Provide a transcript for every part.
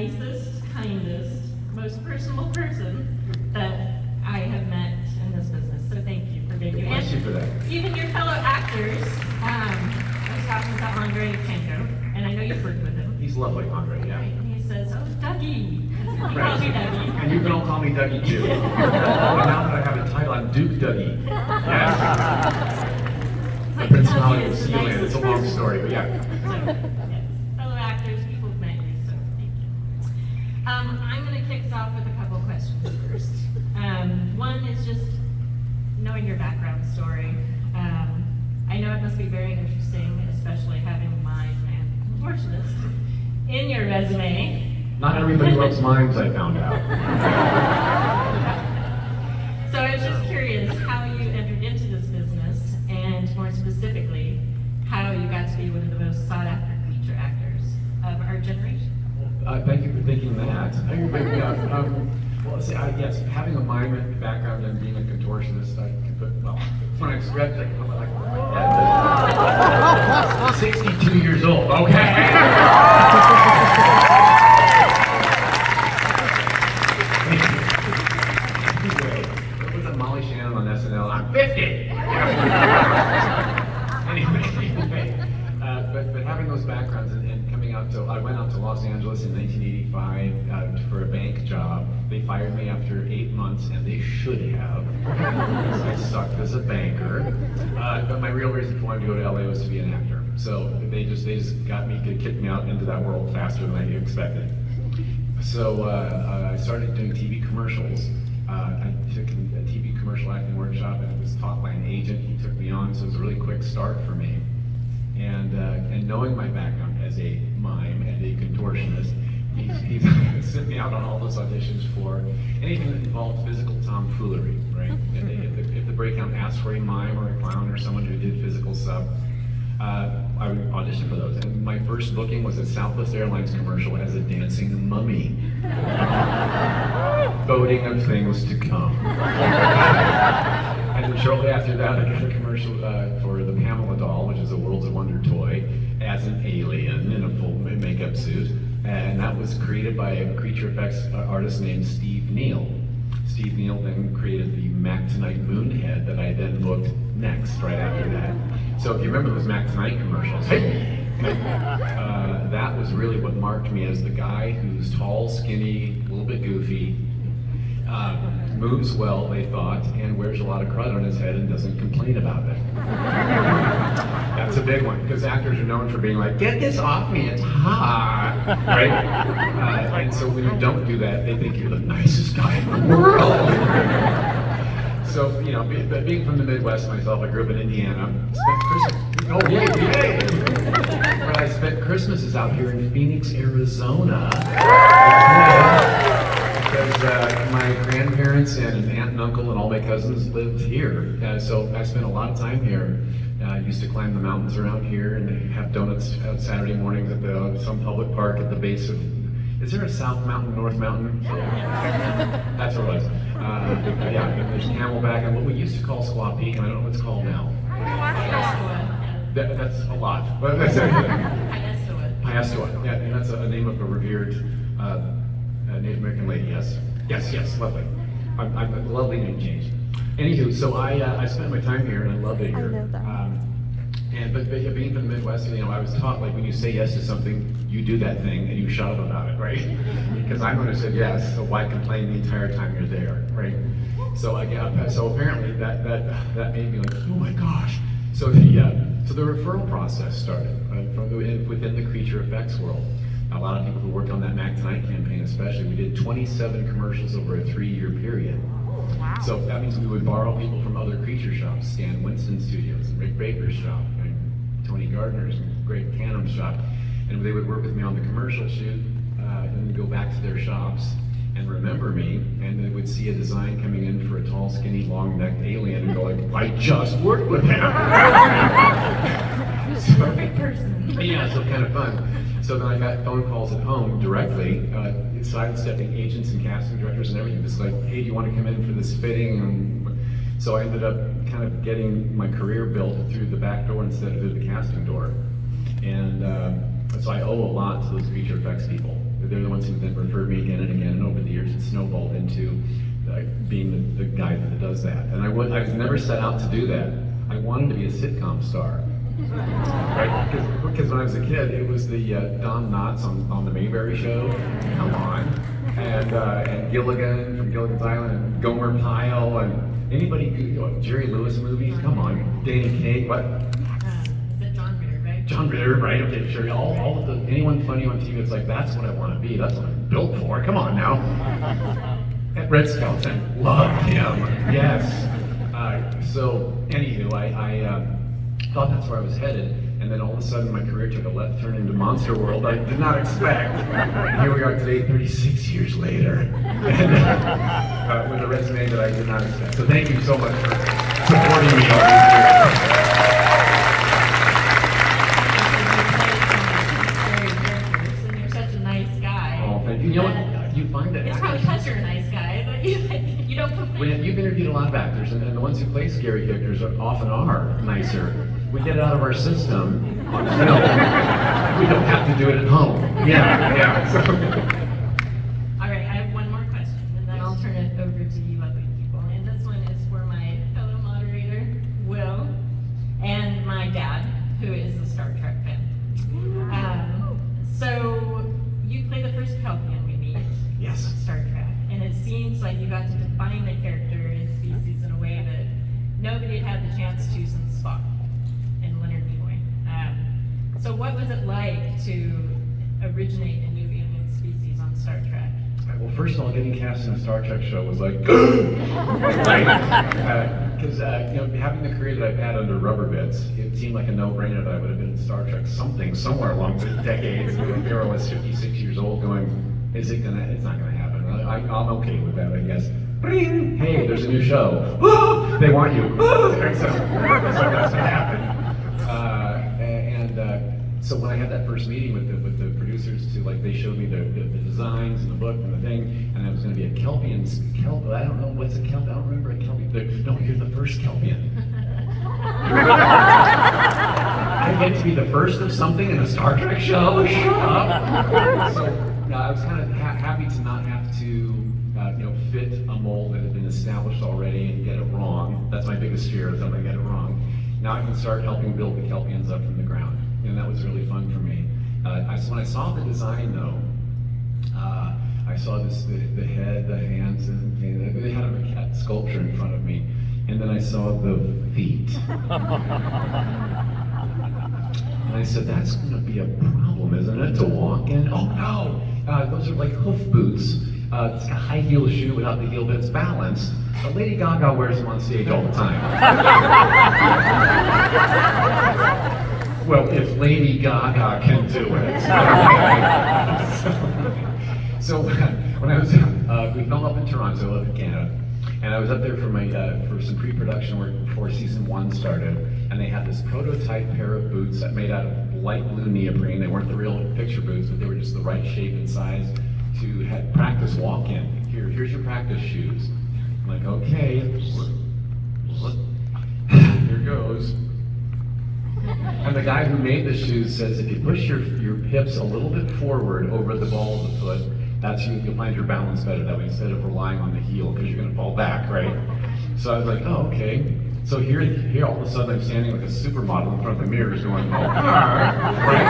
nicest, kindest, most personable person that I have met in this business. So thank you for being here. Thank you for that. Even your fellow actors. I was talking to Andre Tanko, and I know you've worked with him. He's lovely, Andre, yeah. Right, and he says, "Oh, Dougie." He calls Right. me Dougie. And you can all call me Dougie too. Now that I have a title, I'm Duke Dougie. Yeah. The principality of Sealand. It's a long story, but yeah. So, yes, fellow actors, people have met you, so thank you. I'm going to kick us off with a couple questions first. One is just knowing your background story. I know it must be very interesting, especially having mime and contortionist in your resume. Not everybody loves mimes, I found out. So I was just curious how you entered into this business, and more specifically, how you got to be one of the most sought-after feature actors of our generation. Thank you for thinking that. Well, see, yes, having a mime background and being a contortionist, I can put, well, when I stretch, I can put like that. 62 years old, okay? What was that Molly Shannon on SNL? I'm 50! Anyway, but having those backgrounds and coming out to, I went out to Los Angeles in 1985 for a bank job. They fired me after 8 months, and they should have, because I sucked as a banker. But my real reason for wanting to go to LA was to be an actor. So they just got me, kicked me out into that world faster than I expected. So I started doing TV commercials. I took a TV commercial acting workshop, and it was taught by an agent. He took me on, so it was a really quick start for me. And knowing my background as a mime and a contortionist, he sent me out on all those auditions for anything that involved physical tomfoolery, right? If the breakout asked for a mime or a clown or someone who did physical stuff, I would audition for those. And my first booking was a Southwest Airlines commercial as a dancing mummy. Boding of things to come. And then shortly after that, I got a commercial for the Pamela doll, which is a World's Wonder toy, as an alien in a full makeup suit. And that was created by a creature effects artist named Steve Neal. Steve Neal then created the Mac Tonight Moonhead that I then booked next, right after that. So if you remember those Mac Tonight commercials, that was really what marked me as the guy who's tall, skinny, a little bit goofy, moves well, they thought, and wears a lot of crud on his head and doesn't complain about it. That's a big one, because actors are known for being like, get this off me, it's hot, right? And so when you don't do that, they think you're the nicest guy in the world. So, you know, being from the Midwest myself, I grew up in Indiana, but I spent Christmases out here in Phoenix, Arizona. Because my grandparents and an aunt and uncle and all my cousins lived here. So I spent a lot of time here. I used to climb the mountains around here and have donuts Saturday mornings at some public park at the base of, is there a South Mountain, North Mountain? That's what it was. Yeah, and there's Camelback and what we used to call Squaw Peak, and I don't know what it's called now. That's a lot. But that's Piastoa. Yeah, and that's a name of a revered Native American lady, yes. Yes, lovely. I'm a lovely name change. Anywho, so I spent my time here and I love it here. I know that. But being from the Midwest, you know, I was taught, like, when you say yes to something, you do that thing and you shut up about it, right? Because I'm going to say yes, so why complain the entire time you're there, right? So apparently that made me like, oh my gosh. So the referral process started from within the creature effects world. A lot of people who worked on that Mac Tonight campaign especially, we did 27 commercials over a 3-year period. Wow. So that means we would borrow people from other creature shops, Stan Winston Studios, and Rick Baker's shop, and Tony Gardner's, and Greg Canham's shop. And they would work with me on the commercial shoot, and then go back to their shops and remember me, and they would see a design coming in for a tall, skinny, long-necked alien and go like, I just worked with him. Perfect person. Yeah, so kind of fun. So then I got phone calls at home directly, sidestepping agents and casting directors and everything. It's like, hey, do you want to come in for this fitting? And so I ended up kind of getting my career built through the back door instead of through the casting door. And so I owe a lot to those feature effects people. they're the ones who then referred me again and again, and over the years it snowballed into being the guy that does that. And I was never set out to do that. I wanted to be a sitcom star. Right? Because when I was a kid, it was the Don Knotts on the Mayberry Show. Come on. And Gilligan from Gilligan's Island, and Gomer Pyle, and anybody, Jerry Lewis movies. Come on. Danny Kaye, what? Is it John Ritter, right? John Ritter, right? Okay, sure. All of the anyone funny on TV, it's like that's what I want to be. That's what I'm built for. Come on now. And Red Skelton, loved him. Yes. So anywho, I thought that's where I was headed, and then all of a sudden my career took a left turn into Monster World. I did not expect. And here we are today, 36 years later, and, with a resume that I did not expect. So thank you so much for supporting me all these years. And you're such a nice guy. Oh, thank you. You know what? You find that It's probably because you're a nice guy, but you don't complain. You've interviewed a lot of actors, and the ones who play scary characters often are nicer. We get it out of our system on film. We don't have to do it at home. Yeah. So. All right, I have one more question, and then I'll turn it over to you lovely people. And this one is for my fellow moderator, Will, and my dad, who is a Star Trek fan. So you play the first Kelpian we meet. Yes. On Star Trek, and it seems like you got to define the character and species in a way that nobody had had the chance to since Spock and Leonard Nimoy. So what was it like to originate a new alien species on Star Trek? Well, first of all, getting cast in a Star Trek show was like, right? Because having the career that I've had under Rubber Bits, it seemed like a no-brainer that I would have been in Star Trek somewhere along the decades. Here I was 56 years old going, it's not gonna happen. I'm okay with that, I guess. Bring! Hey, there's a new show. They want you. So that's what happened. So when I had that first meeting with the producers, they showed me the designs and the book and the thing, and I was going to be a Kelpian. I don't know what's a Kelp. I don't remember a Kelpian. No, you're the first Kelpian. I get to be the first of something in a Star Trek show. Shut up. So I was kind of happy to not have to fit a mold that had been established already and get it wrong. That's my biggest fear, is I'm going to get it wrong. Now I can start helping build the Kelpians up from the ground, and that was really fun for me. When I saw the design, though, I saw the head, the hands, and they had a cat sculpture in front of me, and then I saw the feet. And I said, that's going to be a problem, isn't it, to walk in? Oh no, those are like hoof boots. It's a high heel shoe without the heel, but it's balanced. But Lady Gaga wears them on stage all the time. Well, if Lady Gaga can do it. So when I was, we filmed up in Toronto, up in Canada, and I was up there for some pre-production work before season 1 started, and they had this prototype pair of boots that made out of light blue neoprene. They weren't the real picture boots, but they were just the right shape and size to practice walk-in. Here's your practice shoes. I'm like, okay, here goes. And the guy who made the shoes says, if you push your hips a little bit forward over the ball of the foot, you'll find your balance better that way, instead of relying on the heel, because you're gonna fall back, right? So I was like, oh, okay. So here all of a sudden I'm standing like a supermodel in front of the mirrors going, oh, right?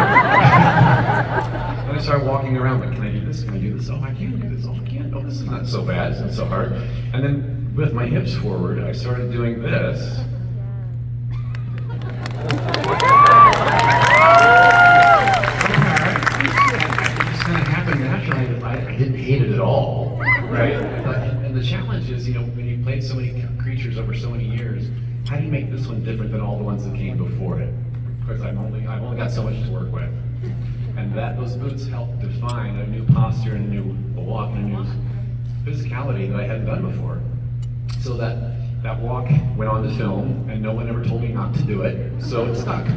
And I started walking around like, can I do this? Can I do this? Oh, I can do this. Oh, I can. Oh, this is not so bad. It's not so hard. And then with my hips forward, I started doing this. I didn't hate it at all, right? And the challenge is, when you played so many creatures over so many years, how do you make this one different than all the ones that came before it? Because I've only got so much to work with, and those boots help define a new posture and a new walk and a new physicality that I hadn't done before. So that walk went on to film, and no one ever told me not to do it, so it stuck.